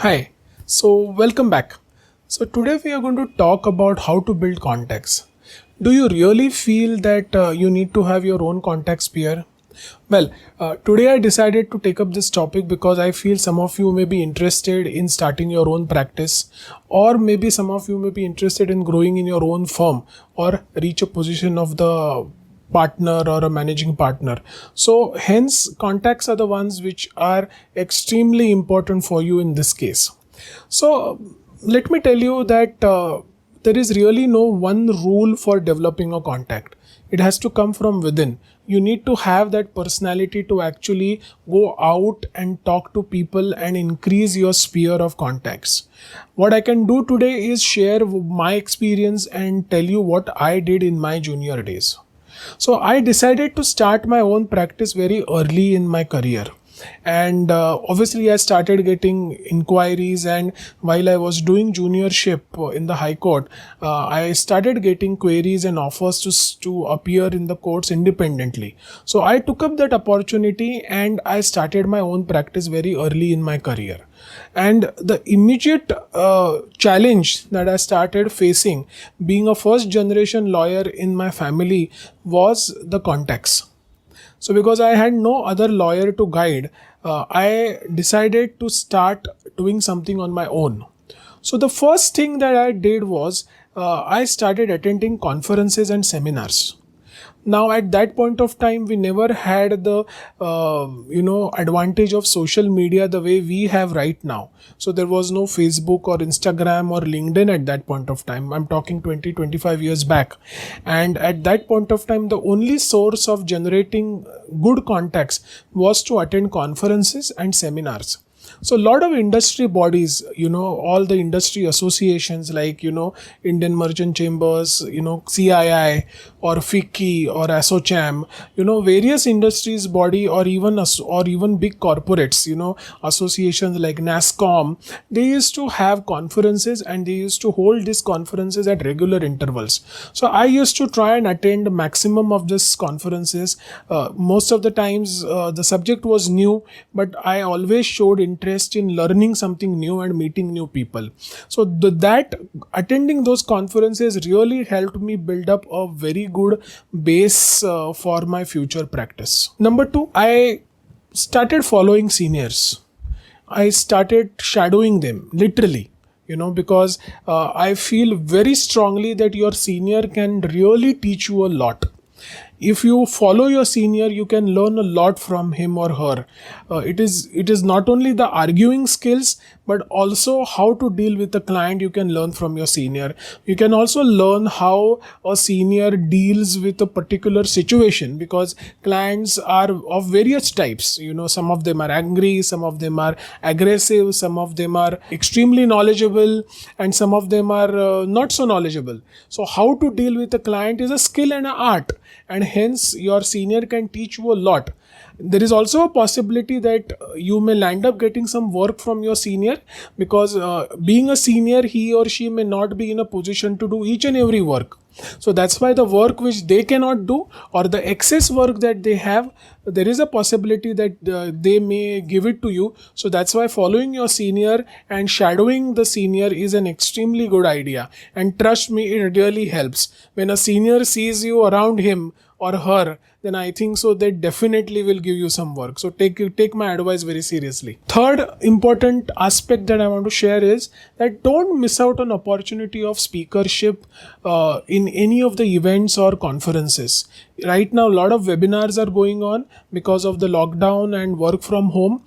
Hi, so welcome back. So today we are going to talk about how to build contacts. Do you really feel that you need to have your own contact sphere? Today I decided to take up this topic because I feel some of you may be interested in starting your own practice, or maybe some of you may be interested in growing in your own firm or reach a position of the partner or a managing partner. So, hence, contacts are the ones which are extremely important for you in this case. So, let me tell you that there is really no one rule for developing a contact. It has to come from within. You need to have that personality to actually go out and talk to people and increase your sphere of contacts. What I can do today is share my experience and tell you what I did in my junior days. So I decided to start my own practice very early in my career. And obviously, I started getting inquiries, and while I was doing juniorship in the High Court, I started getting queries and offers to appear in the courts independently. So I took up that opportunity and I started my own practice very early in my career. And the immediate challenge that I started facing, being a first generation lawyer in my family, was the contacts. So, because I had no other lawyer to guide, I decided to start doing something on my own. So, the first thing that I did was I started attending conferences and seminars. Now at that point of time we never had the advantage of social media the way we have right now. So there was no Facebook or Instagram or LinkedIn at that point of time. I'm talking 20-25 years back, and at that point of time the only source of generating good contacts was to attend conferences and seminars. So a lot of industry bodies, all the industry associations like, Indian Merchant Chambers, CII or FICCI or ASSOCHAM, various industries body, or even big corporates, associations like NASSCOM, they used to have conferences and they used to hold these conferences at regular intervals. So I used to try and attend maximum of these conferences. Most of the times the subject was new, but I always showed interest in learning something new and meeting new people. So that attending those conferences really helped me build up a very good base for my future practice. Number two, I started following seniors. I started shadowing them literally, because I feel very strongly that your senior can really teach you a lot. If you follow your senior, you can learn a lot from him or her. It is not only the arguing skills, but also how to deal with a client. You can learn from your senior. You can also learn how a senior deals with a particular situation, because clients are of various types. Some of them are angry, some of them are aggressive, some of them are extremely knowledgeable, and some of them are not so knowledgeable. So how to deal with a client is a skill and an art, and hence your senior can teach you a lot. There is also a possibility that you may land up getting some work from your senior, because being a senior, he or she may not be in a position to do each and every work. So that's why the work which they cannot do, or the excess work that they have, there is a possibility that they may give it to you. So that's why following your senior and shadowing the senior is an extremely good idea. And trust me, it really helps. When a senior sees you around him or her, then I think so they definitely will give you some work. So take my advice very seriously. Third important aspect that I want to share is that don't miss out on opportunity of speakership in any of the events or conferences. Right now, a lot of webinars are going on because of the lockdown and work from home.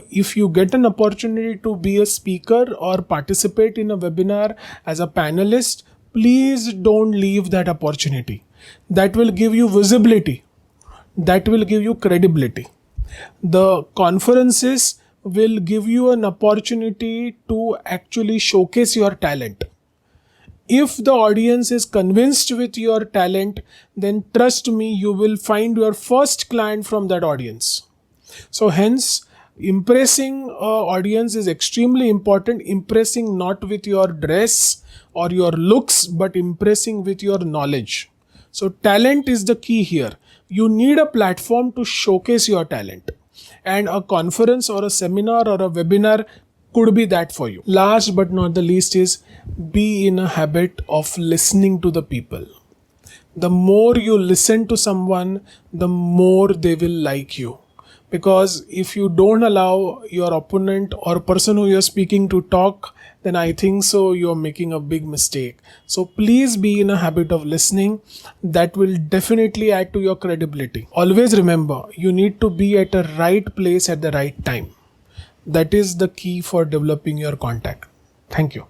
If you get an opportunity to be a speaker or participate in a webinar as a panelist, please don't leave that opportunity. That will give you visibility. That will give you credibility. The conferences will give you an opportunity to actually showcase your talent. If the audience is convinced with your talent, then trust me, you will find your first client from that audience. So hence, impressing audience is extremely important. Impressing not with your dress or your looks, but impressing with your knowledge. So talent is the key here. You need a platform to showcase your talent. And a conference or a seminar or a webinar could be that for you. Last but not the least is be in a habit of listening to the people. The more you listen to someone, the more they will like you. Because if you don't allow your opponent or person who you're speaking to talk, then I think so you're making a big mistake. So please be in a habit of listening. That will definitely add to your credibility. Always remember, you need to be at the right place at the right time. That is the key for developing your contact. Thank you.